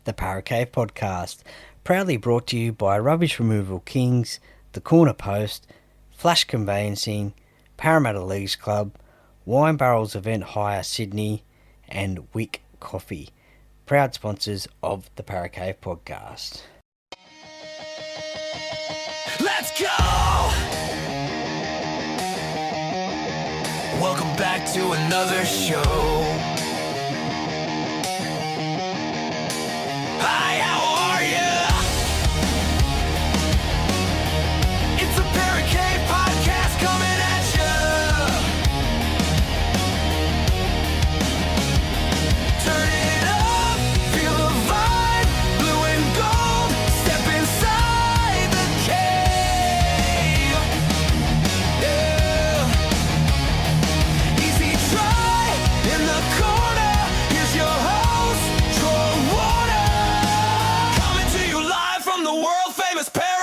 the Parramatta Podcast, proudly brought to you by Rubbish Removal Kings, The Corner Post, Flash Conveyancing, Parramatta Leagues Club, Wine Barrels Event Hire Sydney, and Wick Coffee, proud sponsors of the Parramatta Podcast. Let's go! Welcome back to another show. Hi, how are ya? It's a Parramatta Podcast coming at ya. Turn it up, feel the vibe, blue and gold, step inside the cave. Yeah. Easy try in the corner. Here's your host, Troy Water, coming to you live from the world famous Parramatta.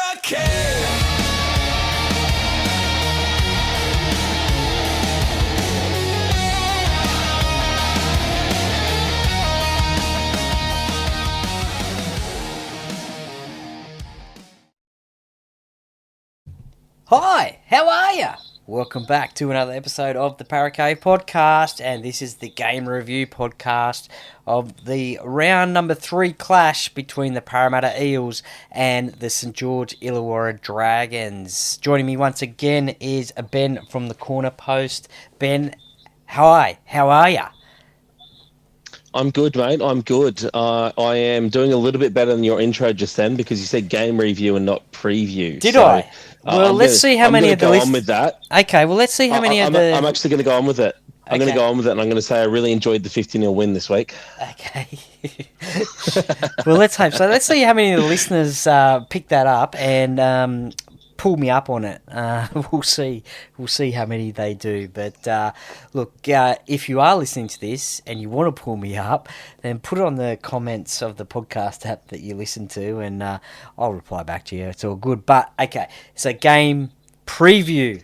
Hi, how are ya? Welcome back to another episode of the Parramatta Podcast, and this is the game review podcast of the round number 3 clash between the Parramatta Eels and the St George Illawarra Dragons. Joining me once again is Ben from the Corner Post. Ben, hi, how are ya? I'm good, mate. I'm good. I am doing a little bit better than your intro just then because you said game review and not preview. Did I? Well, let's see how many of the lists. I'm going to go on with that. Okay, well, let's see how many of the... I'm actually going to go on with it. I'm going Okay. to go on with it, and I'm going to say I really enjoyed the 50-0 win this week. Okay. Well, let's hope so. Let's see how many of the listeners pick that up and pull me up on it. We'll see. We'll see how many they do. But look, if you are listening to this and you want to pull me up, then put it on the comments of the podcast app that you listen to, and I'll reply back to you. It's all good. But okay, so game preview.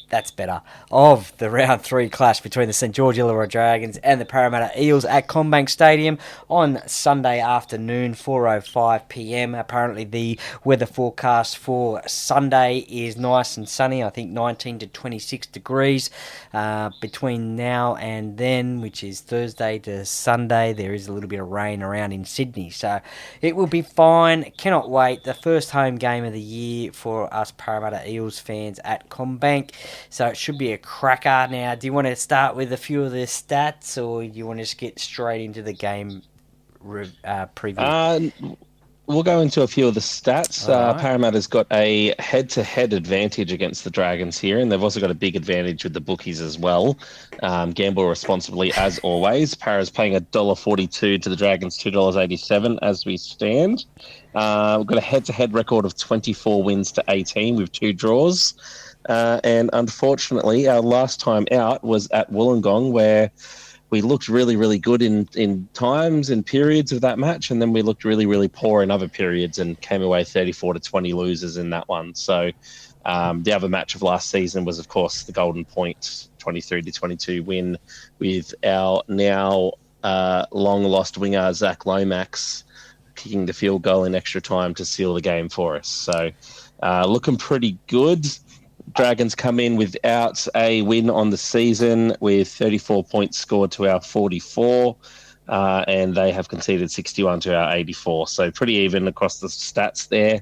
That's better, of the round 3 clash between the St George Illawarra Dragons and the Parramatta Eels at Commbank Stadium on Sunday afternoon, 4:05pm. Apparently the weather forecast for Sunday is nice and sunny, I think 19 to 26 degrees. Between now and then, which is Thursday to Sunday, there is a little bit of rain around in Sydney, so it will be fine. Cannot wait. The first home game of the year for us Parramatta Eels fans at Commbank. So it should be a cracker. Now, do you want to start with a few of the stats, or do you want to just get straight into the game preview? We'll go into a few of the stats. All right. Parramatta's got a head-to-head advantage against the Dragons here, and they've also got a big advantage with the bookies as well. Gamble responsibly, as always. Parra's paying $1.42 to the Dragons, $2.87 as we stand. We've got a head-to-head record of 24 wins to 18 with 2 draws. And unfortunately, our last time out was at Wollongong, where we looked really, really good in times and periods of that match, and then we looked really, really poor in other periods and came away 34-20 losers in that one. So the other match of last season was, of course, the Golden Point 23-22 win with our now long-lost winger, Zach Lomax, kicking the field goal in extra time to seal the game for us. So looking pretty good. Dragons come in without a win on the season with 34 points scored to our 44, and they have conceded 61 to our 84. So pretty even across the stats there.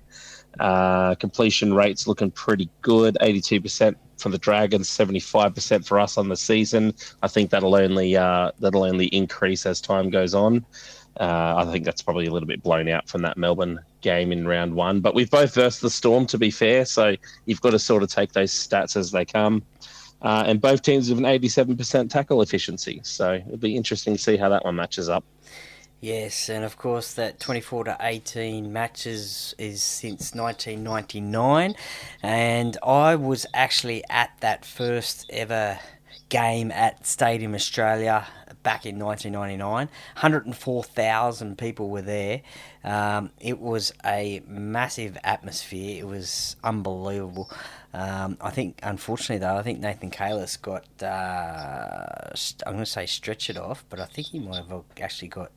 Completion rates looking pretty good, 82% for the Dragons, 75% for us on the season. I think that'll only increase as time goes on. I think that's probably a little bit blown out from that Melbourne game in round 1, but we've both versed the Storm, to be fair, so you've got to sort of take those stats as they come. And both teams have an 87% tackle efficiency, so it'll be interesting to see how that one matches up. Yes, and of course that 24-18 matches is since 1999, and I was actually at that first ever game at Stadium Australia back in 1999. 104,000 people were there. It was a massive atmosphere. It was unbelievable. I think, unfortunately, though, I think Nathan Kalis got, I'm going to say stretchered off, but I think he might have actually got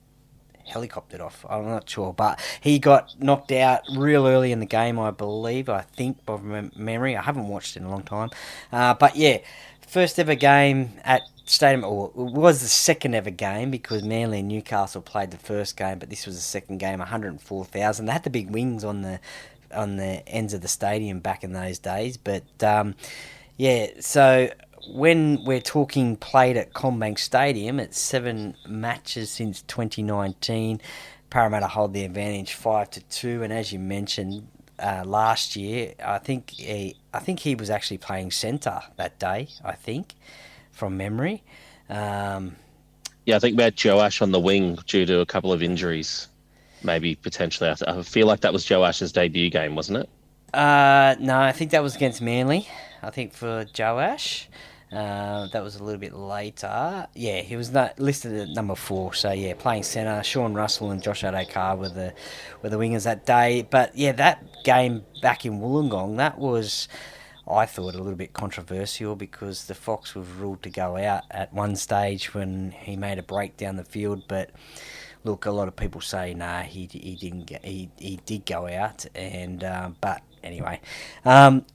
helicoptered off. I'm not sure, but he got knocked out real early in the game, I believe. I think by memory. I haven't watched it in a long time, but yeah, first ever game at Stadium, or it was the second ever game because Manly and Newcastle played the first game, but this was the second game. 104,000. They had the big wings on the ends of the stadium back in those days, but yeah, so when we're talking played at Commbank Stadium, it's 7 matches since 2019. Parramatta hold the advantage 5-2, and as you mentioned, last year, I think he was actually playing centre that day. I think, from memory. Yeah, I think we had Joash on the wing due to a couple of injuries. Maybe potentially. I feel like that was Joash's debut game, wasn't it? No, I think that was against Manly. I think for Joash. That was a little bit later. Yeah, he was not listed at number 4. So yeah, playing centre. Sean Russell and Josh Adokar were the wingers that day. But yeah, that game back in Wollongong, that was, I thought, a little bit controversial because the Fox was ruled to go out at one stage when he made a break down the field. But look, a lot of people say nah, he did go out, and but anyway,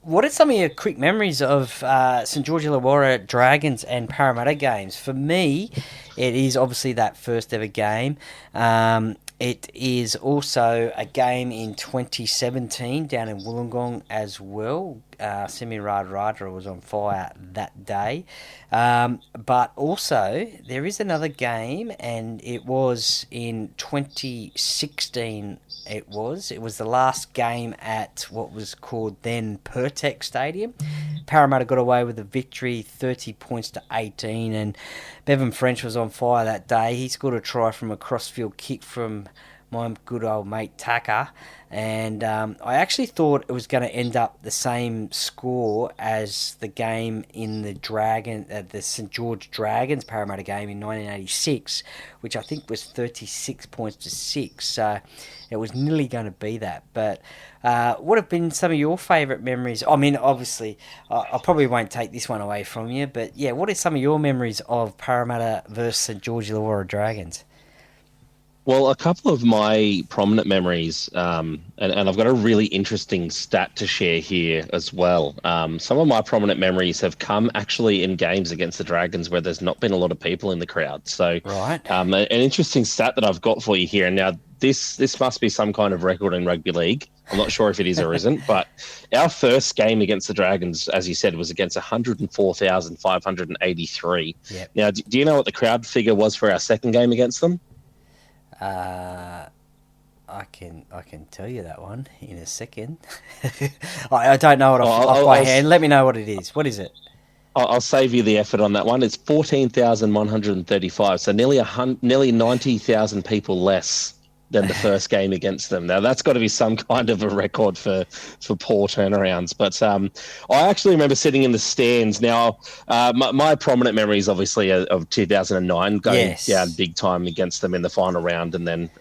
what are some of your quick memories of St George Illawarra Dragons and Parramatta games? For me, it is obviously that first ever game. It is also a game in 2017 down in Wollongong as well. Semi Radradra was on fire that day. But also, there is another game, and it was in 2016. It was the last game at what was called then Pertec Stadium. Parramatta got away with a victory, 30 points to 18, and Bevan French was on fire that day. He scored a try from a crossfield kick from my good old mate Taka, and I actually thought it was going to end up the same score as the game in the St George Dragons Parramatta game in 1986, which I think was 36 points to 6. So it was nearly going to be that. But what have been some of your favourite memories? I mean, obviously, I probably won't take this one away from you, but yeah, what are some of your memories of Parramatta versus St George Illawarra Dragons? Well, a couple of my prominent memories, and I've got a really interesting stat to share here as well. Some of my prominent memories have come actually in games against the Dragons where there's not been a lot of people in the crowd. So, Right. an interesting stat that I've got for you here. And now, this must be some kind of record in rugby league. I'm not sure if it is or isn't, but our first game against the Dragons, as you said, was against 104,583. Yep. Now, do you know what the crowd figure was for our second game against them? I can tell you that one in a second. I don't know it off my hand. Let me know what it is. What is it? I'll save you the effort on that one. It's 14,135, so nearly 90,000 people less than the first game against them. Now, that's got to be some kind of a record for poor turnarounds. But I actually remember sitting in the stands. Now, my prominent memories, obviously, are of 2009, going down big time against them in the final round and then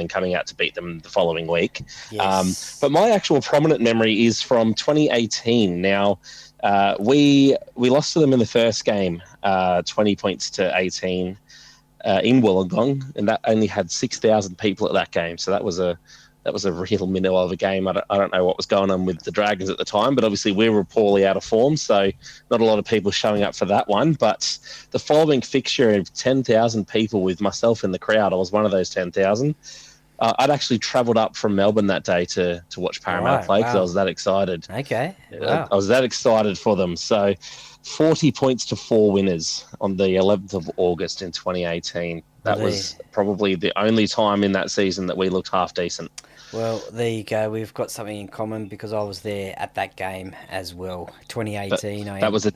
coming out to beat them the following week. Yes. But my actual prominent memory is from 2018. Now, we lost to them in the first game, 20 points to 18. In Wollongong, and that only had 6,000 people at that game. So that was a real minnow of a game. I don't know what was going on with the Dragons at the time, but obviously we were poorly out of form, so not a lot of people showing up for that one. But the following fixture of 10,000 people with myself in the crowd, I was one of those 10,000. I'd actually travelled up from Melbourne that day to watch Parramatta play because I was that excited. Okay. Wow. I was that excited for them. So 40 points to 4 winners on the 11th of August in 2018. That was probably the only time in that season that we looked half decent. Well, there you go. We've got something in common because I was there at that game as well. 2018. That was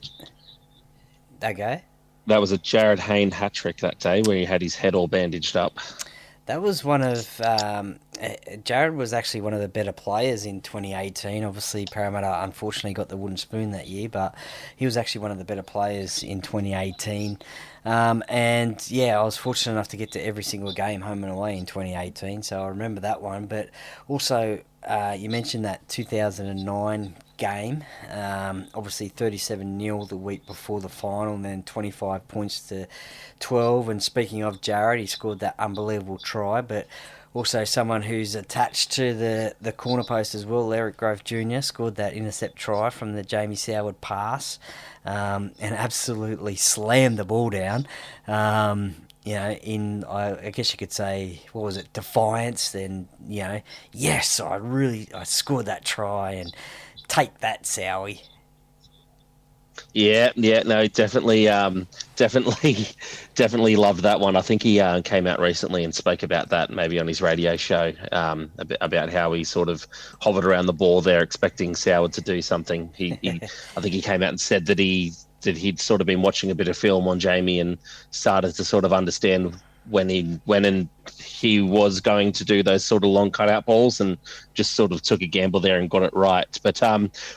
a Jared Hayne hat trick that day where he had his head all bandaged up. That was one of Jared was actually one of the better players in 2018. Obviously, Parramatta unfortunately got the wooden spoon that year, but he was actually one of the better players in 2018. And yeah, I was fortunate enough to get to every single game home and away in 2018, so I remember that one. But also, you mentioned that 2009 game. Obviously 37-0 the week before the final, and then 25 points to 12. And speaking of Jared, he scored that unbelievable try, but also someone who's attached to the corner post as well, Eric Grove Jr., scored that intercept try from the Jamie Soward pass, and absolutely slammed the ball down. I guess you could say, what was it, defiance, then, yes, I scored that try, and take that, Sowie. Yeah, no, definitely loved that one. I think he came out recently and spoke about that, maybe on his radio show, about how he sort of hovered around the ball there, expecting Soward to do something. I think he came out and said that he'd sort of been watching a bit of film on Jamie and started to sort of understand when he was going to do those sort of long cutout balls, and just sort of took a gamble there and got it right. But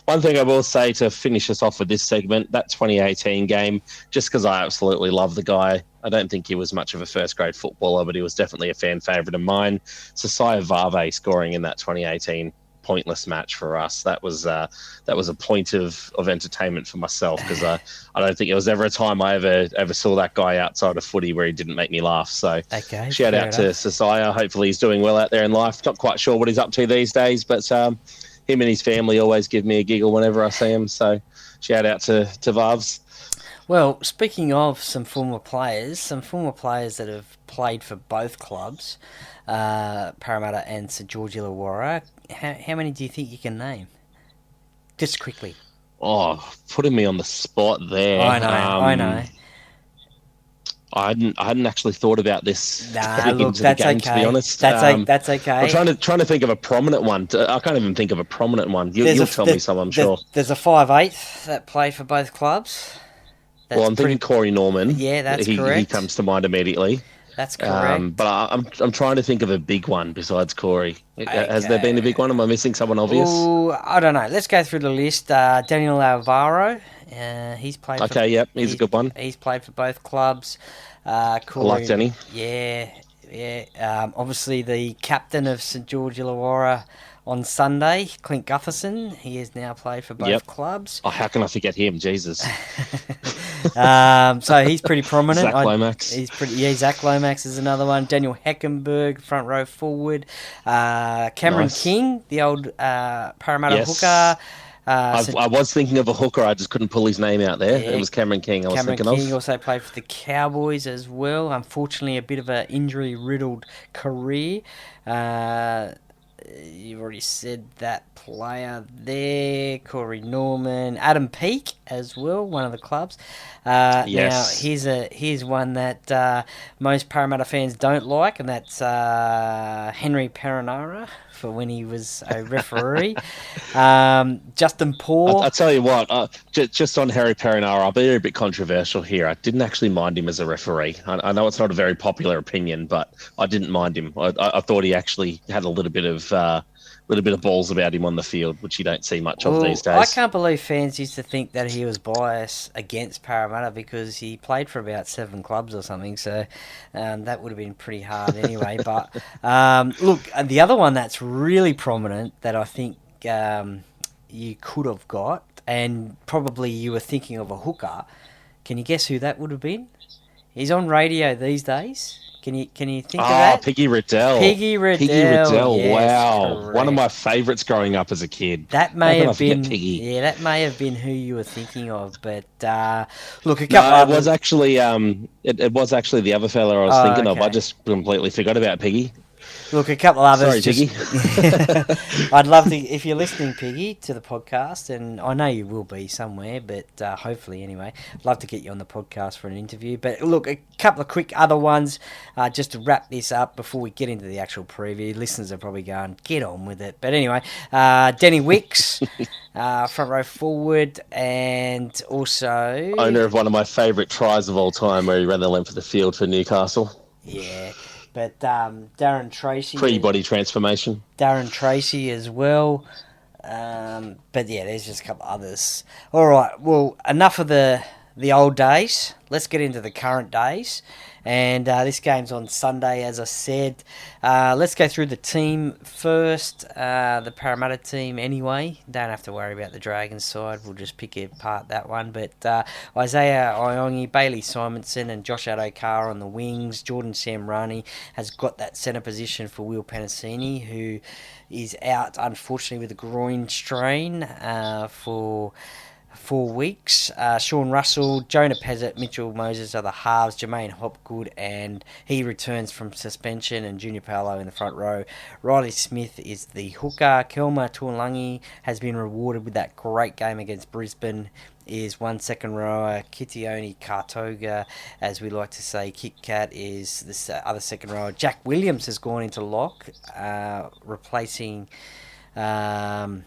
one thing I will say to finish us off with this segment, that 2018 game, just because I absolutely love the guy. I don't think he was much of a first-grade footballer, but he was definitely a fan favourite of mine. Sasaya Vave scoring in that 2018 pointless match for us. That was a point of entertainment for myself, because I don't think there was ever a time I ever saw that guy outside of footy where he didn't make me laugh. So okay, shout out to Sasaya. Hopefully he's doing well out there in life. Not quite sure what he's up to these days, but him and his family always give me a giggle whenever I see him. So shout out to Vavs. Well, speaking of some former players that have played for both clubs, Parramatta and St George Illawarra, how many do you think you can name? Just quickly. Oh, putting me on the spot there. I know. I hadn't actually thought about this. Look, that's game, okay. To be honest, that's okay. I'm trying to think of a prominent one. I can't even think of a prominent one. You'll tell me some, I'm sure. There's a 5'8" that played for both clubs. I'm thinking Corey Norman. Yeah, that's correct. He comes to mind immediately. That's correct. But I'm trying to think of a big one besides Corey. Okay. Has there been a big one? Am I missing someone obvious? Ooh, I don't know. Let's go through the list. Daniel Alvaro. He's played. Okay, yep, he's a good one. He's played for both clubs. Corey, I like Danny. Yeah. Obviously, the captain of St George Illawarra on Sunday, Clint Gutherson. He has now played for both clubs. Oh, how can I forget him? Jesus. So he's pretty prominent. Zach Lomax. Zach Lomax is another one. Daniel Heckenberg, front row forward. Cameron King, the old Parramatta hooker. I was thinking of a hooker. I just couldn't pull his name out there. It was Cameron King. Cameron King also played for the Cowboys as well. Unfortunately, a bit of an injury-riddled career. You've already said that player there. Corey Norman, Adam Peake as well, one of the clubs. Yes. Now here's one that most Parramatta fans don't like, and that's Henry Perinara for when he was a referee. Justin Paul. I'll tell you what, just on Harry Perinara, I'll be a bit controversial here. I didn't actually mind him as a referee. I know it's not a very popular opinion, but I didn't mind him. I thought he actually had a little bit of balls about him on the field, which you don't see much of these days. I can't believe fans used to think that he was biased against Parramatta because he played for about 7 clubs or something, so that would have been pretty hard anyway. But look, the other one that's really prominent that I think you could have got, and probably you were thinking of a hooker, can you guess who that would have been? He's on radio these days. Can you think of that? Piggy Riddell. Piggy Riddell. Yes, wow. Correct. One of my favourites growing up as a kid. That may have been that may have been who you were thinking of, but look, a couple. It was actually it was actually the other fella I was thinking of. I just completely forgot about Piggy. Look, a couple others. Sorry, Piggy. I'd love to, if you're listening, Piggy, to the podcast, and I know you will be somewhere, but hopefully anyway, I'd love to get you on the podcast for an interview. But look, a couple of quick other ones just to wrap this up before we get into the actual preview. Listeners are probably going, get on with it. But anyway, Denny Wicks, front row forward, and also... owner of one of my favourite tries of all time where he ran the length of the field for Newcastle. Yeah. But Darren Tracy... Pre-body transformation. Darren Tracy as well. But yeah, there's just a couple others. All right, well, enough of the the old days. Let's get into the current days. And this game's on Sunday, as I said. Let's go through the team first. The Parramatta team, anyway. Don't have to worry about the Dragons side. We'll just pick apart that one. But Isaiah Iongi, Bailey Simonson, and Josh Adokar on the wings. Jordan Samrani has got that centre position for Will Penasini, who is out, unfortunately, with a groin strain for 4 weeks. Sean Russell, Jonah Pezzett, Mitchell Moses are the halves. Jermaine Hopgood, and he returns from suspension, and Junior Paolo in the front row. Riley Smith is the hooker. Kelma Tuolangi has been rewarded with that great game against Brisbane. Is one second rower. Kitione Kartoga, as we like to say, Kit Kat, is this other second rower. Jack Williams has gone into lock, replacing Jack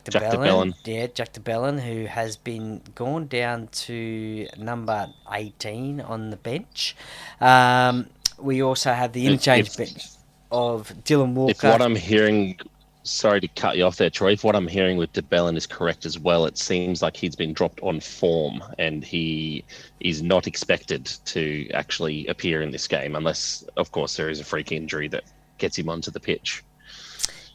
de Bellin. Yeah, Jack de Bellin, who has been gone down to number 18 on the bench. We also have the interchange bench of Dylan Walker. If what I'm hearing, sorry to cut you off there, Troy, if what I'm hearing with de Bellin is correct as well, it seems like he's been dropped on form and he is not expected to actually appear in this game unless, of course, there is a freak injury that gets him onto the pitch.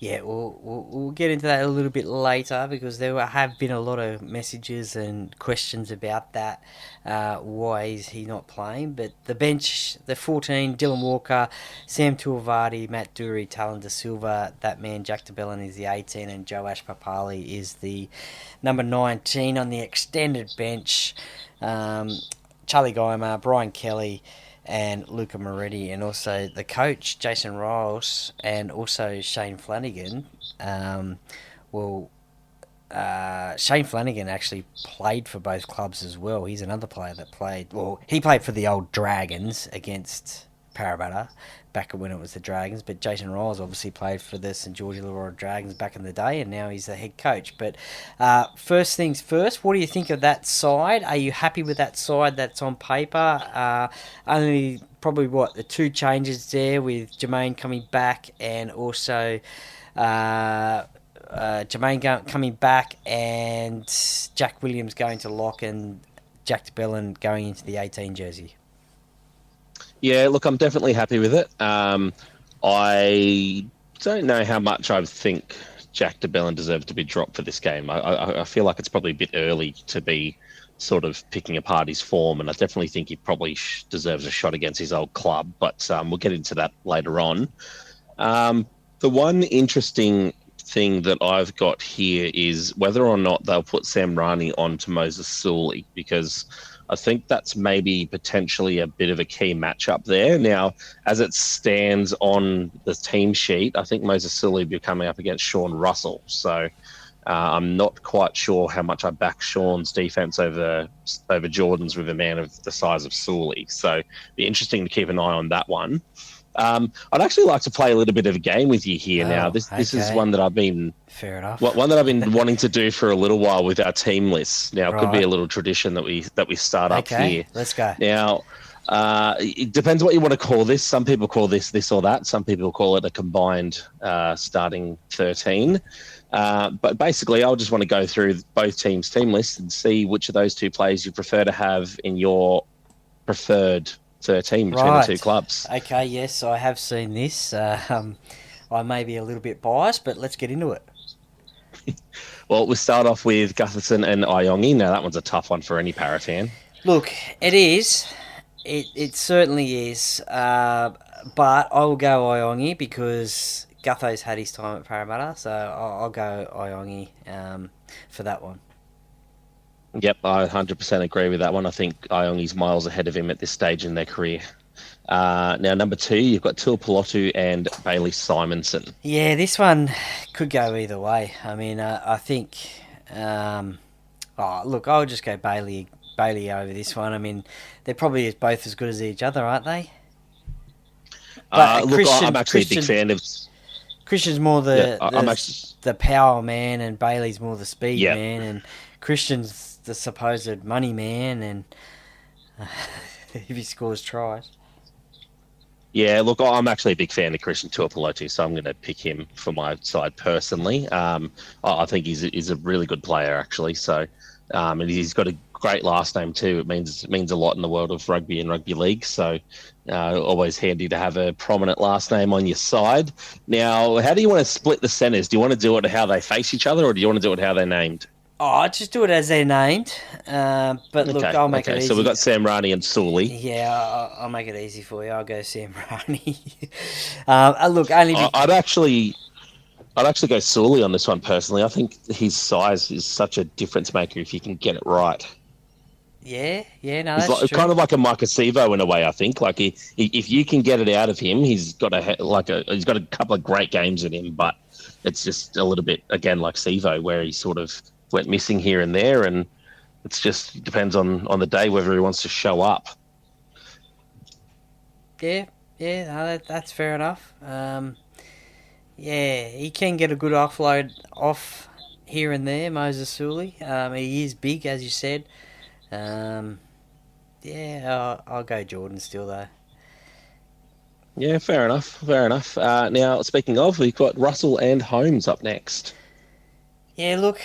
Yeah, we'll get into that a little bit later because there have been a lot of messages and questions about that. Why is he not playing? But the bench, the 14, Dylan Walker, Sam Tuivasa, Matt Dury, Talon De Silva, that man Jack de Bellin is the 18, and Joash Papali is the number 19 on the extended bench. Charlie Geimer, Brian Kelly, and Luca Moretti, and also the coach, Jason Riles, and also Shane Flanagan. Shane Flanagan actually played for both clubs as well. He's another player that played... Well, he played for the old Dragons against Parramatta back when it was the Dragons, but Jason Riles obviously played for the St George Illawarra Dragons back in the day, and now he's the head coach. But first things first, what do you think of that side? Are you happy with that side that's on paper? Only probably, the two changes there with Jermaine coming back and also Jermaine coming back and Jack Williams going to lock and Jack de Bellin going into the 18 jersey. Yeah, look, I'm definitely happy with it. I don't know how much I think Jack de Bellin deserved to be dropped for this game. I feel like it's probably a bit early to be sort of picking apart his form, and I definitely think he probably deserves a shot against his old club, but we'll get into that later on. The one interesting thing that I've got here is whether or not they'll put Sam Rani onto Moses Sully, because I think that's maybe potentially a bit of a key matchup there. Now, as it stands on the team sheet, I think Moses Sully will be coming up against Sean Russell. So I'm not quite sure how much I back Sean's defense over Jordan's with a man of the size of Sully. So it'd be interesting to keep an eye on that one. I'd actually like to play a little bit of a game with you here now. This is one that I've been... Fair enough. One that I've been wanting to do for a little while with our team lists. Now, it could be a little tradition that we start up here. Let's go. Now, it depends what you want to call this. Some people call this or that. Some people call it a combined starting 13. But basically, I'll just want to go through both teams' team lists and see which of those two players you prefer to have in your preferred 13 between the two clubs. Okay, yes, I have seen this. I may be a little bit biased, but let's get into it. Well, we'll start off with Gutherson and Iongi. Now, that one's a tough one for any Para fan. Look, it is. It certainly is. But I will go Iongi because Gutho's had his time at Parramatta, so I'll go Iongi for that one. Yep, I 100% agree with that one. I think Iongi's miles ahead of him at this stage in their career. Now, number 2, you've got Tuipulotu and Bailey Simonson. Yeah, this one could go either way. I mean, I think... look, I'll just go Bailey over this one. I mean, they're probably both as good as each other, aren't they? But look, I'm actually a big fan of... Christian's more the power man, and Bailey's more the speed man, and Christian's the supposed money man, and if he scores tries. Yeah, look, I'm actually a big fan of Christian Tuipulotu, so I'm going to pick him for my side personally. I think he's a really good player, actually. So, and he's got a great last name too. It means a lot in the world of rugby and rugby league. So always handy to have a prominent last name on your side. Now, how do you want to split the centres? Do you want to do it how they face each other, or do you want to do it how they're named? Oh, just do it as they're named. But look, I'll make it Okay. easy. So we've got Sam Rani and Sully. Yeah, I'll make it easy for you. I'll go Sam Rani. Look, I'd actually go Sully on this one personally. I think his size is such a difference maker if you can get it right. Yeah, no, He's that's like, true. kind of like a Mike Acevo in a way. I think like if you can get it out of him, he's got a couple of great games in him, but it's just a little bit again like Sevo where he sort of went missing here and there, and it's just depends on the day whether he wants to show up. Yeah, no, that's fair enough. Yeah, he can get a good offload off here and there, Moses Sully. He is big, as you said. Yeah, I'll go Jordan still, though. Yeah, fair enough. Now, speaking of, we've got Russell and Holmes up next. Yeah, look,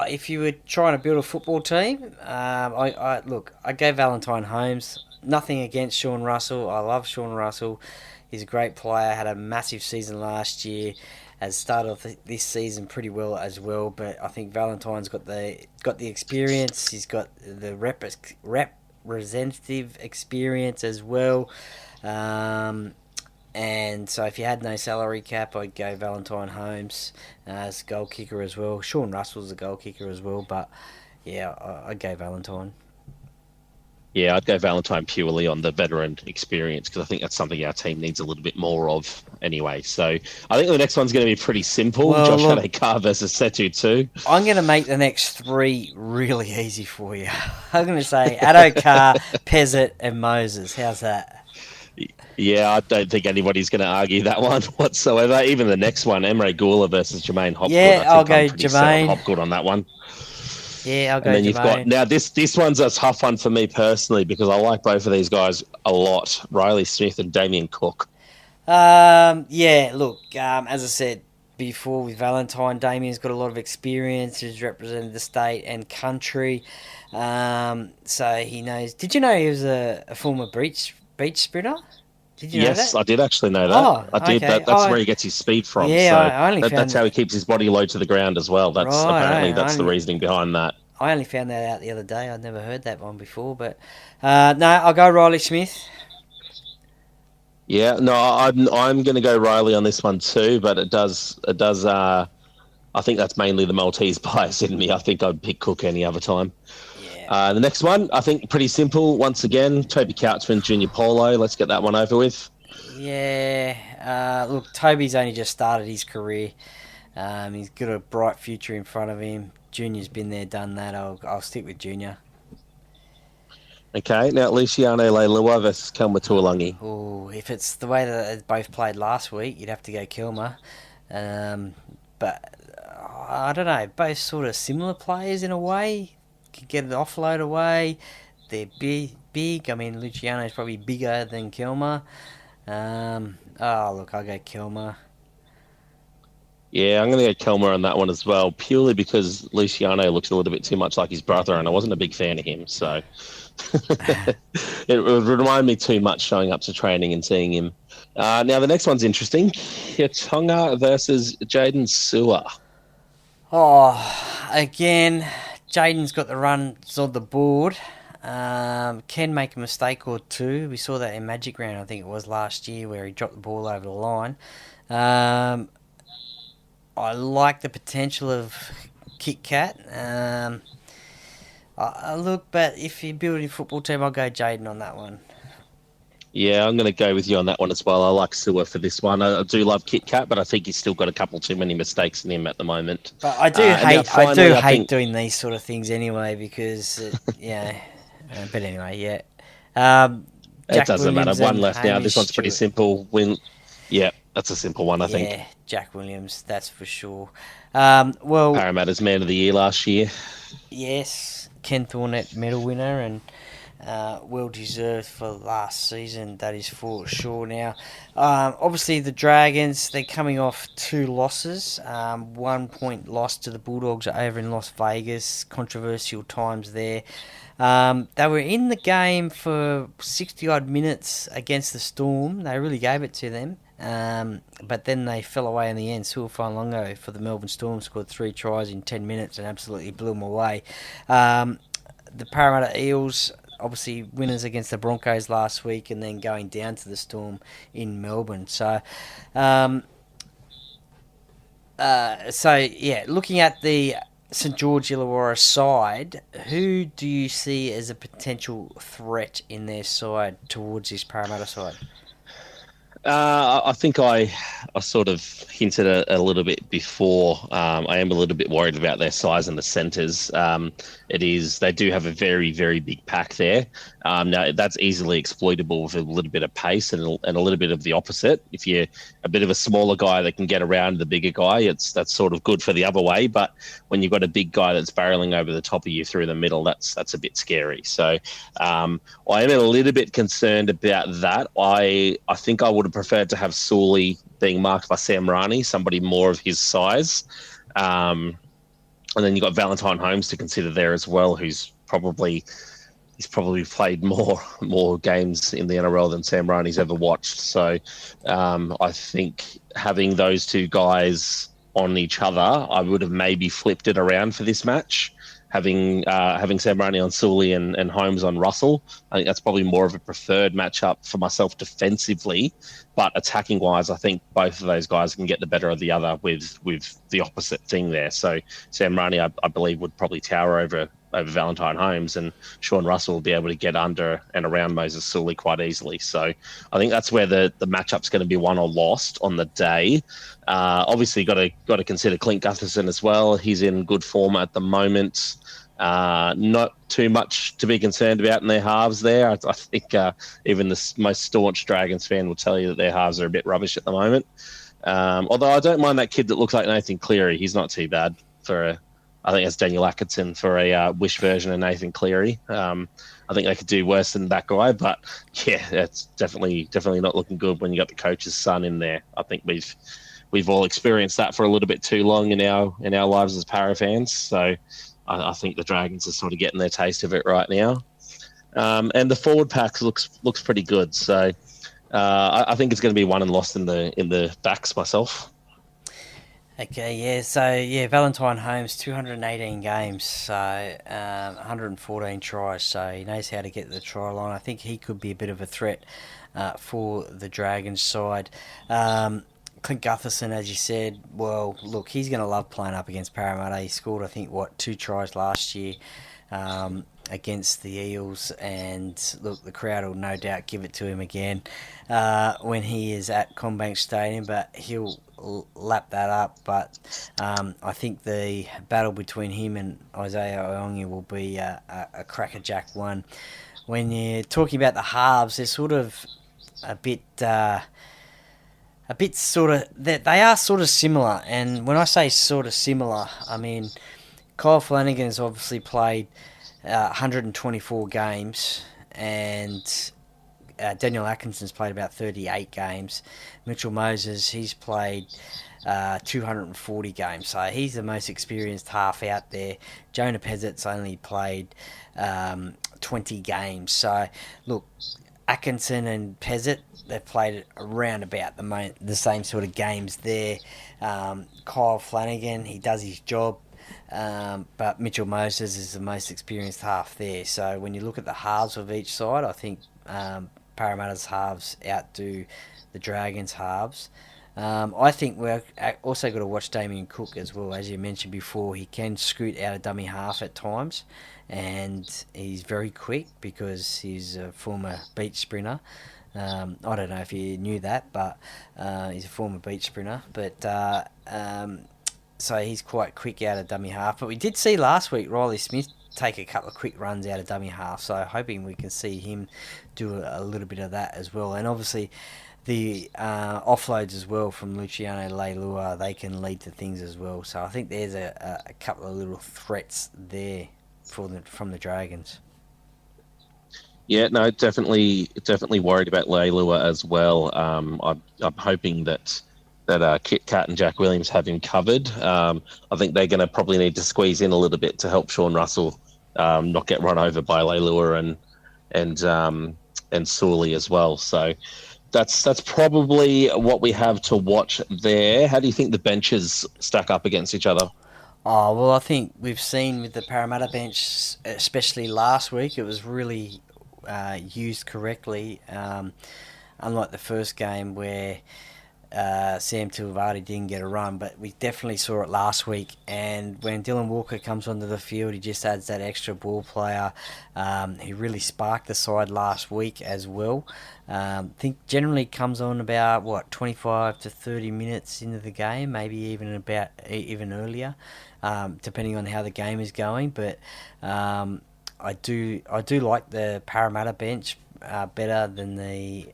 if you were trying to build a football team, I go Valentine Holmes. Nothing against Sean Russell. I love Sean Russell. He's a great player. Had a massive season last year. Has started off this season pretty well as well. But I think Valentine's got the experience. He's got the representative experience as well. And so if you had no salary cap, I'd go Valentine Holmes as goal kicker as well. Sean Russell's a goal kicker as well, but yeah, I'd go Valentine. Yeah, I'd go Valentine purely on the veteran experience because I think that's something our team needs a little bit more of anyway. So I think the next one's going to be pretty simple. Well, Josh look, Adokar versus Setu 2. I'm going to make the next three really easy for you. I'm going to say Adokar, Pezzett, and Moses. How's that? Yeah, I don't think anybody's going to argue that one whatsoever. Even the next one, Emre Gula versus Jermaine Hopgood. Yeah, I'll go I'm pretty set on Jermaine. Hopgood on that one. Yeah, I'll go And then Jermaine. you've got now this one's a tough one for me personally because I like both of these guys a lot. Riley Smith and Damien Cook. Yeah, look, as I said before with Valentine, Damien's got a lot of experience. He's represented the state and country. So he knows. Did you know he was a former beach sprinter? Did you know that? Yes, I did actually know that. Oh, I did. okay. That's where he gets his speed from. Yeah, so I only found that's how he keeps his body low to the ground as well. That's apparently that's the reasoning behind that. I only found that out the other day. I'd never heard that one before. But no, I'll go Riley Smith. Yeah, no, I'm going to go Riley on this one too. But it does. I think that's mainly the Maltese bias in me. I think I'd pick Cook any other time. Yeah. The next one, I think, pretty simple. Once again, Toby Couchman, Junior Polo. Let's get that one over with. Yeah. Look, Toby's only just started his career. He's got a bright future in front of him. Junior's been there, done that. I'll stick with Junior. Okay, now Luciano Leilua versus Kelma Tuolangi. Oh, if it's the way that they both played last week, you'd have to go Kilmer. But I don't know. Both sort of similar players in a way. Could get an offload away. They're big. I mean, Luciano's probably bigger than Kilmer. Look, I'll go Kilmer. Yeah, I'm going to go Kelmer on that one as well, purely because Luciano looks a little bit too much like his brother, and I wasn't a big fan of him. So it would remind me too much showing up to training and seeing him. Now, the next one's interesting. Tonga versus Jaden Sewer. Oh, again, Jaden's got the runs on the board. Can make a mistake or two. We saw that in Magic Round, I think it was last year, where he dropped the ball over the line. I like the potential of Kit Kat. Look, but if you're building a football team, I'll go Jaden on that one. Yeah, I'm going to go with you on that one as well. I like Sewer for this one. I do love Kit Kat, but I think he's still got a couple too many mistakes in him at the moment. But I do hate doing these sort of things anyway because, but anyway, yeah. It doesn't matter. One left now. Hamish This one's pretty simple. Yeah, that's a simple one, I think. Yeah, Jack Williams, that's for sure. Well, Parramatta's Man of the Year last year. yes, Ken Thornett medal winner, and well deserved for last season, that is for sure. Now, obviously the Dragons, they're coming off 2 losses. 1 point loss to the Bulldogs over in Las Vegas. Controversial times there. They were in the game for 60 odd minutes against the Storm. They really gave it to them. But then they fell away in the end. Suafanlongo for the Melbourne Storm scored 3 tries in 10 minutes and absolutely blew them away. The Parramatta Eels, obviously winners against the Broncos last week, and then going down to the Storm in Melbourne. Looking at the St George Illawarra side, who do you see as a potential threat in their side towards this Parramatta side? I think I sort of hinted a little bit before. I am a little bit worried about their size and the centres. They do have a very, very big pack there. Now that's easily exploitable with a little bit of pace and a little bit of the opposite. If you're a bit of a smaller guy that can get around the bigger guy, that's sort of good for the other way. But when you've got a big guy that's barreling over the top of you through the middle, that's a bit scary. So I am a little bit concerned about that. I think I would have preferred to have Sully being marked by Sam Rani, somebody more of his size. And then you've got Valentine Holmes to consider there as well, who's probably played more games in the NRL than Sam Rani's ever watched. So I think having those 2 guys on each other, I would have maybe flipped it around for this match. Having Sam Rani on Sully and Holmes on Russell, I think that's probably more of a preferred matchup for myself defensively. But attacking wise, I think both of those guys can get the better of the other with the opposite thing there. So Sam Rani, I believe, would probably tower over Valentine Holmes, and Sean Russell will be able to get under and around Moses Sully quite easily. So I think that's where the matchup's going to be won or lost on the day. Obviously, got to consider Clint Gutherson as well. He's in good form at the moment. Not too much to be concerned about in their halves there. I think even the most staunch Dragons fan will tell you that their halves are a bit rubbish at the moment. Although I don't mind that kid that looks like Nathan Cleary. He's not too bad I think it's Daniel Atkinson for a wish version of Nathan Cleary. I think they could do worse than that guy, but yeah, it's definitely not looking good when you got the coach's son in there. I think we've all experienced that for a little bit too long in our lives as Para fans. So I think the Dragons are sort of getting their taste of it right now. And the forward pack looks pretty good. So I think it's going to be won and lost in the backs myself. Okay, yeah. So Valentine Holmes, 218 games, so 114 tries. So he knows how to get to the try line. I think he could be a bit of a threat for the Dragons side. Clint Gutherson, as you said, well, look, he's going to love playing up against Parramatta. He scored, I think, 2 tries last year against the Eels, and look, the crowd will no doubt give it to him again when he is at Commbank Stadium, but he'll lap that up. But I think the battle between him and Isaiah Iongi will be a crackerjack one. When you're talking about the halves, they're sort of a bit sort of, they are sort of similar, and when I say sort of similar, I mean Kyle Flanagan's obviously played 124 games, and Daniel Atkinson's played about 38 games. Mitchell Moses, he's played 240 games, so he's the most experienced half out there. Jonah Pezzit's only played 20 games. So look, Atkinson and Pezzit, they've played around about the same sort of games there. Kyle Flanagan, he does his job. But Mitchell Moses is the most experienced half there. So when you look at the halves of each side, I think Parramatta's halves outdo the Dragons' halves. I think we're also got to watch Damien Cook as well. As you mentioned before, he can scoot out a dummy half at times, and he's very quick because he's a former beach sprinter. I don't know if you knew that, but he's a former beach sprinter. But so he's quite quick out of dummy half. But we did see last week Riley Smith take a couple of quick runs out of dummy half. So hoping we can see him do a little bit of that as well. And obviously the offloads as well from Luciano Leilua, they can lead to things as well. So I think there's a couple of little threats there from the Dragons. Yeah, no, definitely worried about Leilua as well. I'm hoping that Kit Kat and Jack Williams have him covered. I think they're going to probably need to squeeze in a little bit to help Sean Russell not get run over by Leilua and Sawley as well. So that's probably what we have to watch there. How do you think the benches stack up against each other? Oh, well, I think we've seen with the Parramatta bench, especially last week, it was really used correctly. Unlike the first game where Sam Tuivasa didn't get a run, but we definitely saw it last week. And when Dylan Walker comes onto the field, he just adds that extra ball player. He really sparked the side last week as well. I think generally comes on about 25 to 30 minutes into the game, maybe even earlier, depending on how the game is going. But I do like the Parramatta bench better than the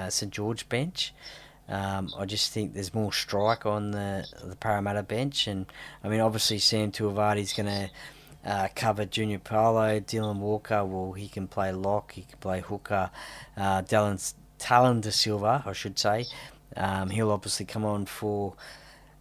St George bench. I just think there's more strike on the Parramatta bench, and I mean obviously Sam Tuivasa going to cover Junior Paulo. Dylan Walker, well, he can play lock, he can play hooker. Talon De Silva, I should say, he'll obviously come on for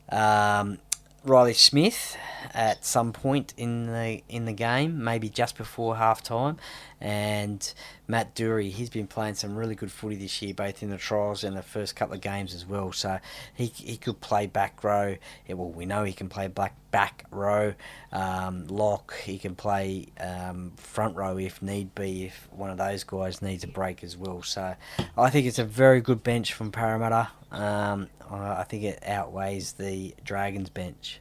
um, Riley Smith at some point in the game, maybe just before half time. And Matt Dury, he's been playing some really good footy this year, both in the trials and the first couple of games as well. So he could play back row. Yeah, well, we know he can play back row, lock. He can play front row if need be, if one of those guys needs a break as well. So I think it's a very good bench from Parramatta. I think it outweighs the Dragons bench.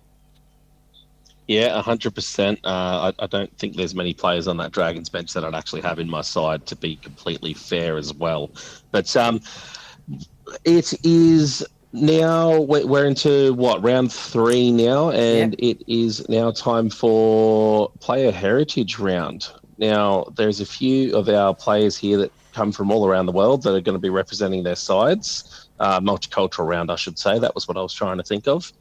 Yeah, 100%. I don't think there's many players on that Dragons bench that I'd actually have in my side, to be completely fair as well. But it is now, we're into round 3 now, and Yep. it is now time for Player Heritage Round. Now, there's a few of our players here that come from all around the world that are going to be representing their sides. Multicultural round, I should say. That was what I was trying to think of.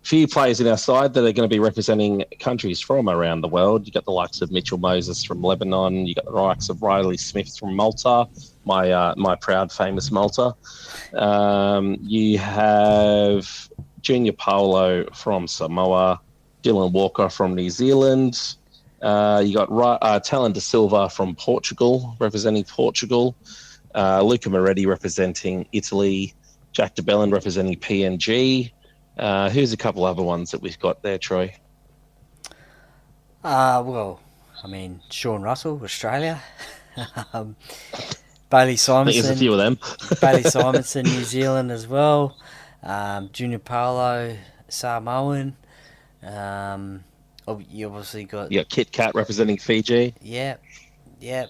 Few players in our side that are going to be representing countries from around the world. You got the likes of Mitchell Moses from Lebanon. You got the likes of Riley Smith from Malta, my proud, famous Malta. You have Junior Paulo from Samoa, Dylan Walker from New Zealand. You got Talon De Silva from Portugal, representing Portugal. Luca Moretti representing Italy. Jack de Belin representing PNG. Who's a couple other ones that we've got there, Troy? Well, I mean, Sean Russell, Australia. um, Bailey I think there's a few Simonson, of them. Bailey Simonson, New Zealand as well. Junior Paulo, Samoan. You obviously got, You got Kit Kat representing Fiji. yep, yep.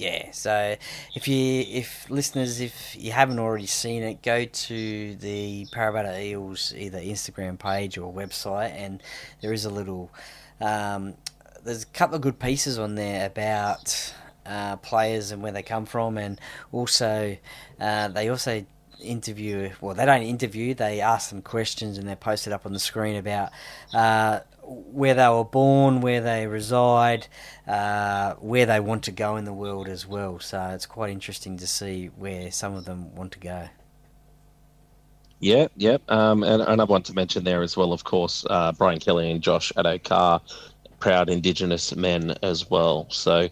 Yeah, so if listeners, if you haven't already seen it, go to the Parramatta Eels either Instagram page or website, and there is a little there's a couple of good pieces on there about players and where they come from, and also they also interview, well, they don't interview, they ask them questions and they post it up on the screen about where they were born, where they reside, where they want to go in the world as well. So it's quite interesting to see where some of them want to go. Yeah, yeah. And I want to mention there as well, of course, Brian Kelly and Josh Adokar, proud Indigenous men as well. So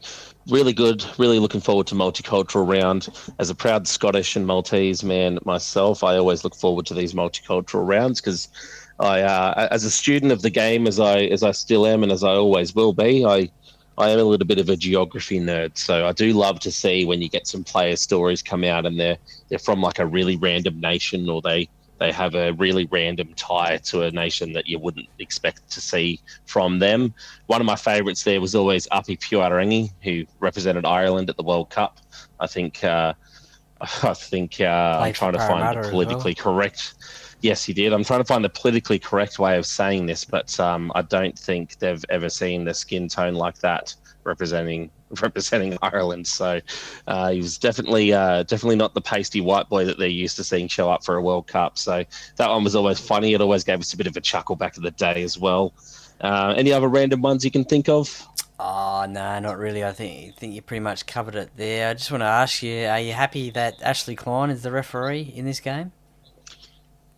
really good, really looking forward to multicultural round. As a proud Scottish and Maltese man myself, I always look forward to these multicultural rounds because as a student of the game, as I still am and as I always will be, I am a little bit of a geography nerd. So I do love to see when you get some player stories come out and they're from like a really random nation, or they have a really random tie to a nation that you wouldn't expect to see from them. One of my favourites there was always Api Puarangi, who represented Ireland at the World Cup. I think I'm trying to find the politically correct. Yes, he did. I'm trying to find the politically correct way of saying this, but I don't think they've ever seen the skin tone like that representing Ireland. So he was definitely not the pasty white boy that they're used to seeing show up for a World Cup. So that one was always funny. It always gave us a bit of a chuckle back in the day as well. Any other random ones you can think of? Oh no, not really. I think you pretty much covered it there. I just want to ask you: are you happy that Ashley Klein is the referee in this game?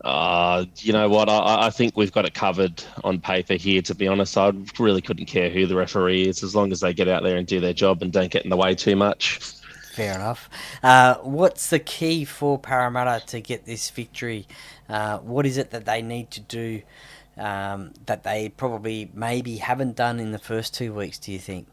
You know what? I think we've got it covered on paper here, to be honest. I really couldn't care who the referee is as long as they get out there and do their job and don't get in the way too much. Fair enough. What's the key for Parramatta to get this victory? What is it that they need to do that they probably maybe haven't done in the first 2 weeks? Do you think?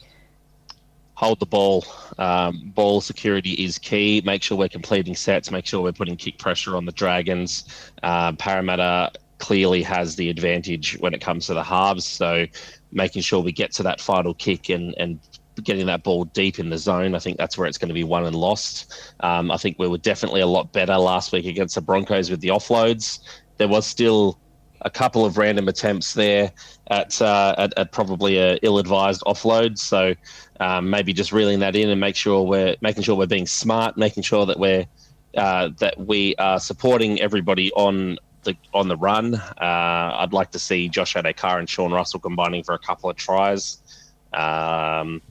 Hold the ball. Ball security is key. Make sure we're completing sets. Make sure we're putting kick pressure on the Dragons. Parramatta clearly has the advantage when it comes to the halves. So making sure we get to that final kick and getting that ball deep in the zone, I think that's where it's going to be won and lost. I think we were definitely a lot better last week against the Broncos with the offloads. There was still a couple of random attempts there at probably a ill-advised offload. So maybe just reeling that in and making sure we're being smart, making sure that we are supporting everybody on the run. I'd like to see Josh Adokar and Sean Russell combining for a couple of tries. I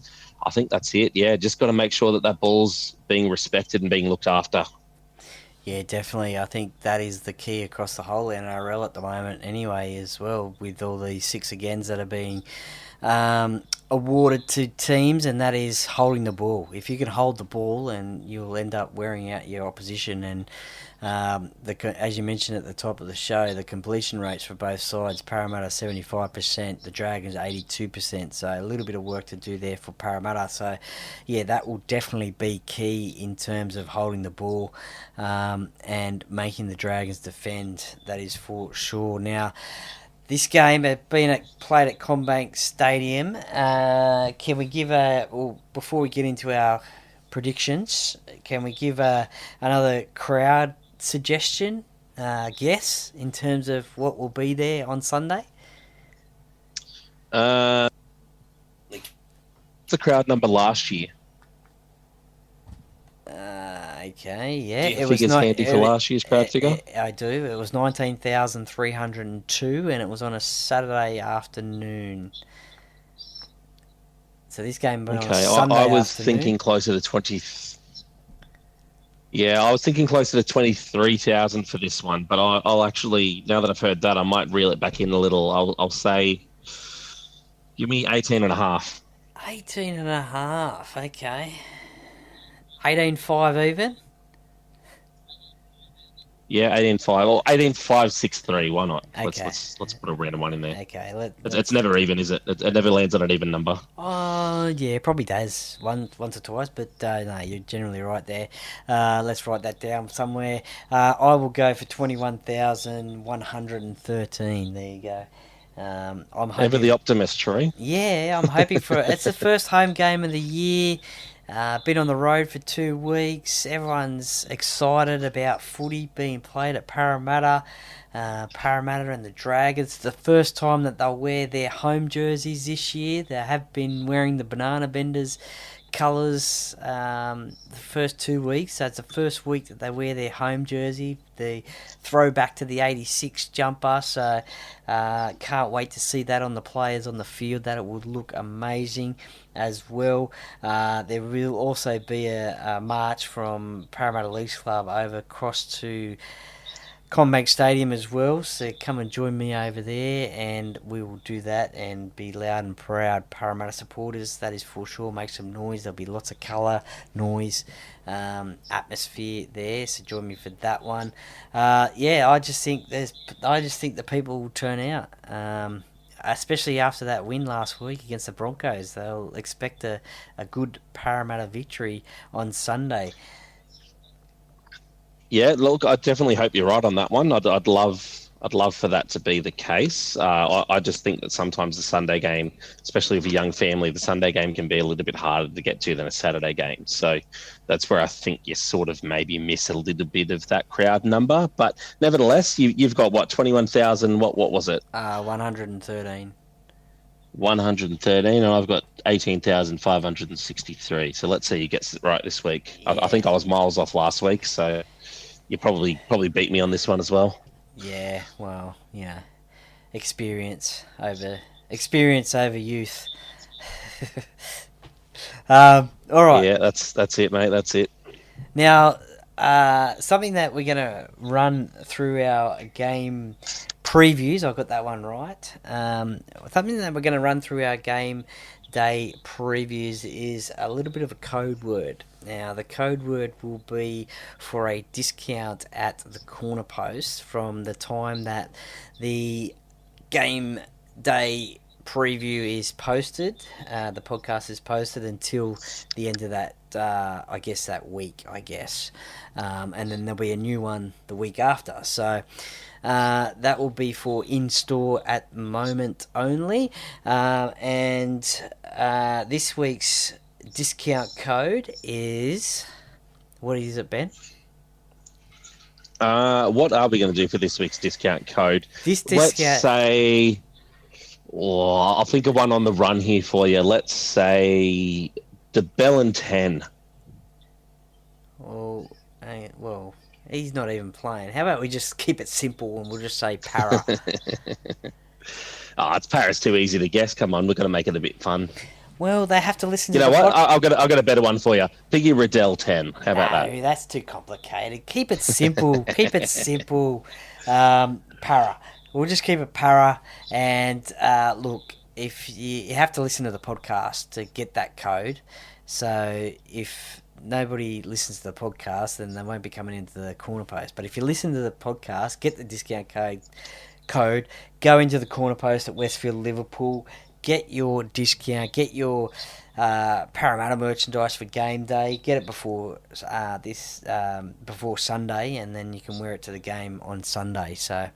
think that's it. Yeah, just got to make sure that ball's being respected and being looked after. Yeah, definitely. I think that is the key across the whole NRL at the moment, anyway, as well, with all these six agains that are being awarded to teams, and that is holding the ball. If you can hold the ball, and you'll end up wearing out your opposition. And as you mentioned at the top of the show, the completion rates for both sides: Parramatta 75%, the Dragons 82%. So a little bit of work to do there for Parramatta. So yeah, that will definitely be key in terms of holding the ball and making the Dragons defend. That is for sure. Now, this game had been played at Commbank Stadium. Can we give before we get into our predictions, can we give another crowd suggestion, guess, in terms of what will be there on Sunday? What's the crowd number last year? Okay, yeah. Do you think it's handy for last year's crowd figure? I do. It was 19,302, and it was on a Saturday afternoon. So this game went on a Sunday I was afternoon. thinking closer to 20. Yeah, I was thinking closer to 23,000 for this one, but I'll actually, now that I've heard that, I might reel it back in a little. I'll say, give me 18 and a half. 18 and a half, okay. 18.5 even? Yeah, 18.5 or 18.563. Why not? Okay. Let's put a random one in there. Okay. It's never even, is it? It never lands on an even number. Oh, yeah, probably does once or twice, but no, you're generally right there. Let's write that down somewhere. I will go for 21,113. There you go. I'm hoping, Ever the optimist, Troy. yeah, I'm hoping for it. It's the first home game of the year. Been on the road for 2 weeks. Everyone's excited about footy being played at Parramatta. Parramatta and the Dragons. It's the first time that they'll wear their home jerseys this year. They have been wearing the Banana Benders colours the first 2 weeks. So it's the first week that they wear their home jersey, the throwback to the 86 jumper. So can't wait to see that on the players on the field. That it would look amazing as well. There will also be a march from Parramatta Leagues Club over across to Commbank Stadium as well, so come and join me over there, and we will do that and be loud and proud Parramatta supporters. That is for sure. Make some noise. There'll be lots of colour, noise, atmosphere there. So join me for that one. I just think the people will turn out. Especially after that win last week against the Broncos, they'll expect a good Parramatta victory on Sunday. Yeah, look, I definitely hope you're right on that one. I'd love for that to be the case. I just think that sometimes the Sunday game, especially with a young family, the Sunday game can be a little bit harder to get to than a Saturday game. So that's where I think you sort of maybe miss a little bit of that crowd number. But nevertheless, you've got what, 21,000? What was it? 113. 113, and I've got 18,563. So let's see who gets it right this week. Yeah. I think I was miles off last week, so you probably beat me on this one as well. Yeah, well, experience over youth. All right. Yeah, that's it, mate. That's it. Now, something that we're going to run through our game previews. I got that one right. Something that we're going to run through our game day previews is a little bit of a code word. Now, the code word will be for a discount at the corner post from the time that the game day preview is posted, the podcast is posted until the end of that, I guess that week, and then there'll be a new one the week after. So that will be for in-store at the moment only, and this week's discount code is, what is it, Ben? What are we going to do for this week's discount code? This Let's discount, say, I'll think of one on the run here for you. Let's say the Bell and 10. well, he's not even playing. How about we just keep it simple and we'll just say Para? It's Paris too easy to guess. Come on, we're going to make it a bit fun. Well, they have to listen You to know the what? podcast. I've got a better one for you. Piggy Riddell 10. How about No, that? that's too complicated. Keep it simple. Keep it simple. Para. We'll just keep it para. And look, if you have to listen to the podcast to get that code. So if nobody listens to the podcast, then they won't be coming into the corner post. But if you listen to the podcast, get the discount code, go into the corner post at Westfield Liverpool, get your discount, get your Parramatta merchandise for game day, get it before before Sunday, and then you can wear it to the game on Sunday. So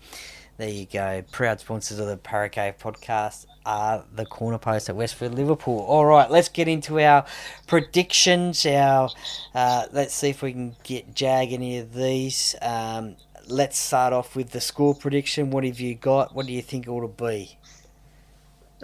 there you go. Proud sponsors of the Paracave podcast are the corner post at Westfield Liverpool. All right, let's get into our predictions. Let's see if we can jag any of these. Let's start off with the score prediction. What have you got? What do you think it ought to be?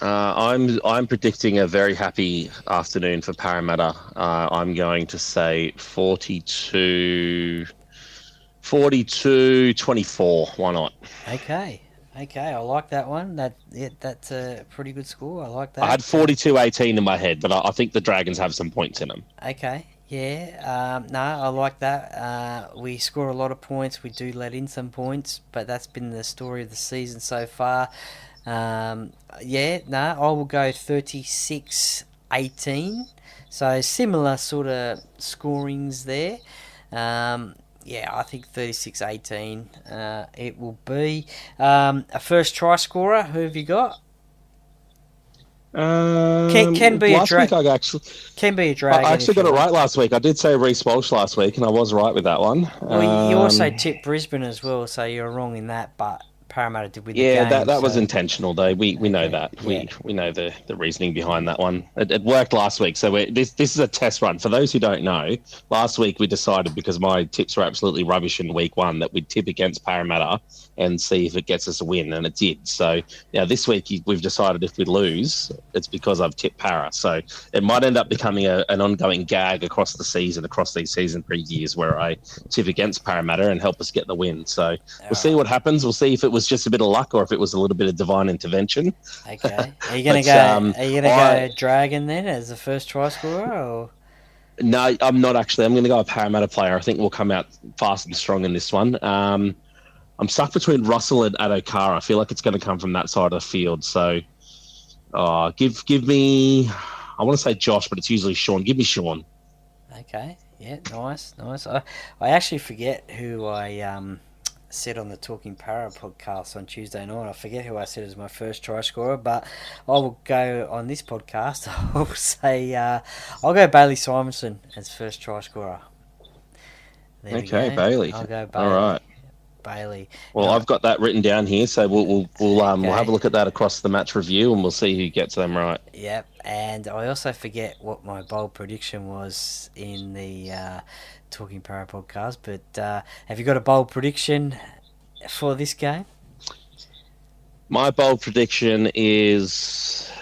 I'm predicting a very happy afternoon for Parramatta. I'm going to say 42-24. Why not? Okay, I like that one. That's a pretty good score. I like that. I had 42-18 in my head, but I think the Dragons have some points in them. Okay, yeah. No, I like that. We score a lot of points. We do let in some points, but that's been the story of the season so far. I will go 36-18. So similar sort of scorings there. I think 36-18 it will be. A first try scorer, who have you got? Can be a last week can be a Dragon. I actually got it right last week. I did say Reece Walsh last week, and I was right with that one. Well, you also tipped Brisbane as well, so you're wrong in that, but Parramatta did win the game. Yeah, that was intentional, though. We know that. Yeah. We know the reasoning behind that one. It worked last week, so this is a test run. For those who don't know, last week we decided, because my tips were absolutely rubbish in week one, that we'd tip against Parramatta and see if it gets us a win, and it did. So now this week we've decided if we lose, it's because I've tipped Para. So it might end up becoming an ongoing gag across the season, across these season previews, where I tip against Parramatta and help us get the win. So we'll see what happens. We'll see if it was just a bit of luck or if it was a little bit of divine intervention. Okay. Are you going to go Dragon then as the first try scorer? Or? No, I'm not actually. I'm going to go a Parramatta player. I think we'll come out fast and strong in this one. I'm stuck between Russell and Adokar. I feel like it's going to come from that side of the field. So give me, I want to say Josh, but it's usually Sean. Give me Sean. Okay. Yeah, nice. I actually forget who I said on the Talking Para podcast on Tuesday night. I forget who I said as my first try scorer, but I will go on this podcast. I'll say I'll go Bailey Simonson as first try scorer. Okay, Bailey. I'll go Bailey. All right. Bailey. Well, I've got that written down here, so we'll have a look at that across the match review, and we'll see who gets them right. Yep, and I also forget what my bold prediction was in the Talking Para podcast, but have you got a bold prediction for this game? My bold prediction is...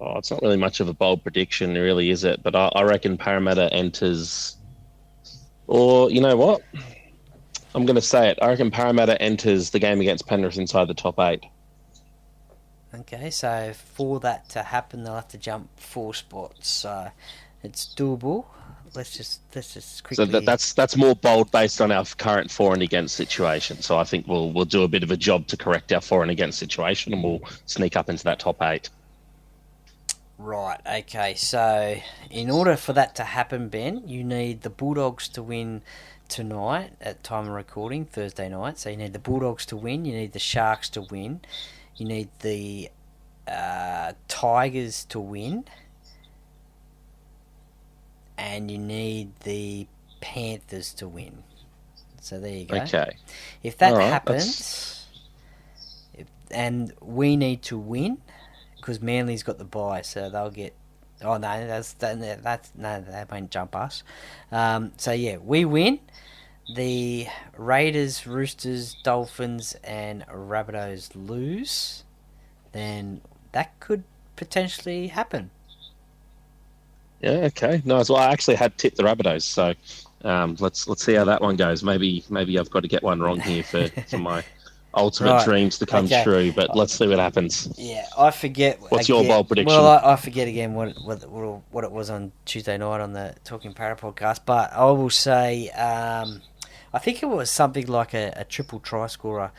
it's not really much of a bold prediction, really, is it? But I reckon Parramatta enters... Or, you know what? I'm going to say it. I reckon Parramatta enters the game against Penrith inside the top 8. Okay, so for that to happen, they'll have to jump 4 spots. So it's doable. Let's just So quickly. that's more bold based on our current for and against situation. So I think we'll do a bit of a job to correct our for and against situation, and we'll sneak up into that top 8. Right, okay, so in order for that to happen, Ben, you need the Bulldogs to win tonight at time of recording, Thursday night. So you need the Bulldogs to win, you need the Sharks to win, you need the Tigers to win, and you need the Panthers to win. So there you go. Okay. If that All right, happens, and we need to win, because Manly's got the bye, so they'll get. Oh no, that's no, they won't jump us. So yeah, we win. The Raiders, Roosters, Dolphins, and Rabbitohs lose. Then that could potentially happen. Yeah. Okay. Nice. Well, I actually had tipped the Rabbitohs, so let's see how that one goes. Maybe I've got to get one wrong here for my ultimate Right. dreams to come Okay. true. But let's see what happens. Yeah, I forget. What's your again, bold prediction? Well, I forget again what it was on Tuesday night on the Talking Para podcast. But I will say, I think it was something like a triple try scorer.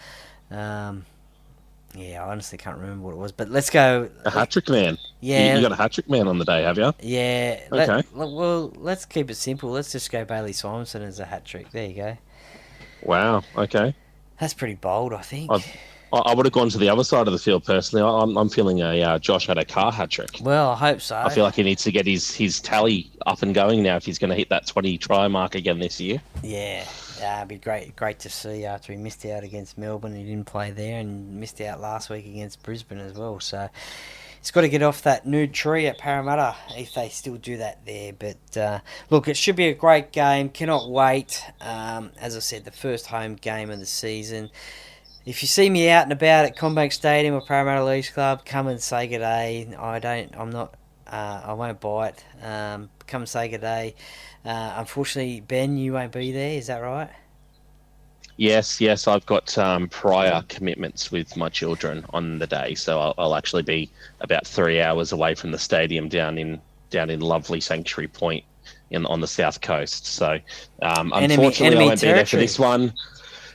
Yeah, I honestly can't remember what it was. But let's go. A hat trick man. Yeah. You got a hat trick man on the day, have you? Yeah. Okay. Well, let's keep it simple. Let's just go Bailey Simonson as a hat trick. There you go. Wow. Okay. That's pretty bold, I think. I would have gone to the other side of the field personally. I'm feeling a Josh Adokar hat trick. Well, I hope so. I feel like he needs to get his tally up and going now if he's going to hit that 20 try mark again this year. Yeah, it'd be great to see after he missed out against Melbourne. He didn't play there and missed out last week against Brisbane as well. So he's got to get off that nude tree at Parramatta if they still do that there. But look, it should be a great game. Cannot wait. As I said, the first home game of the season. If you see me out and about at Commbank Stadium or Parramatta Leagues Club, come and say good day. I won't bite. Come and say good day. Unfortunately, Ben, you won't be there. Is that right? Yes. I've got prior commitments with my children on the day, so I'll actually be about 3 hours away from the stadium down in lovely Sanctuary Point on the south coast. So unfortunately, I won't be there for this one.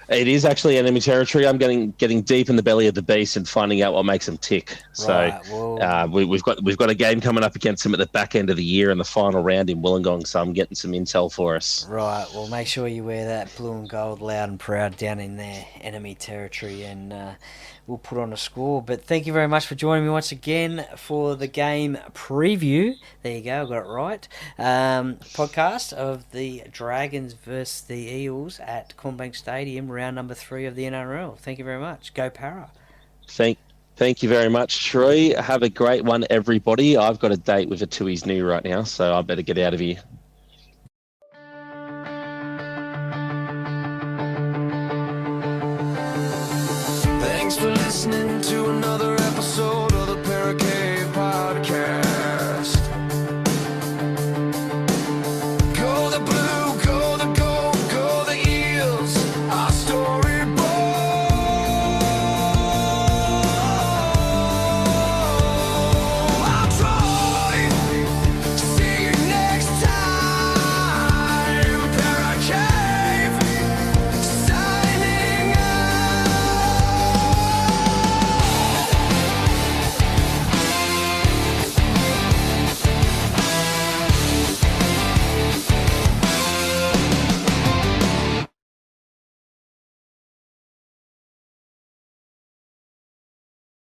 It is actually enemy territory. I'm getting deep in the belly of the beast and finding out what makes them tick. Right, So we've got a game coming up against them at the back end of the year in the final round in Wollongong. So I'm getting some intel for us. Right, well, make sure you wear that blue and gold loud and proud down in their enemy territory, and we'll put on a score. But thank you very much for joining me once again for the game preview. There you go, I got it right. Podcast of the Dragons versus the Eels at Commbank Stadium, round number 3 of the NRL. Thank you very much. Go Para. Thank you very much, Troy. Have a great one, everybody. I've got a date with a Tui's new right now, so I better get out of here. Thanks for listening to another episode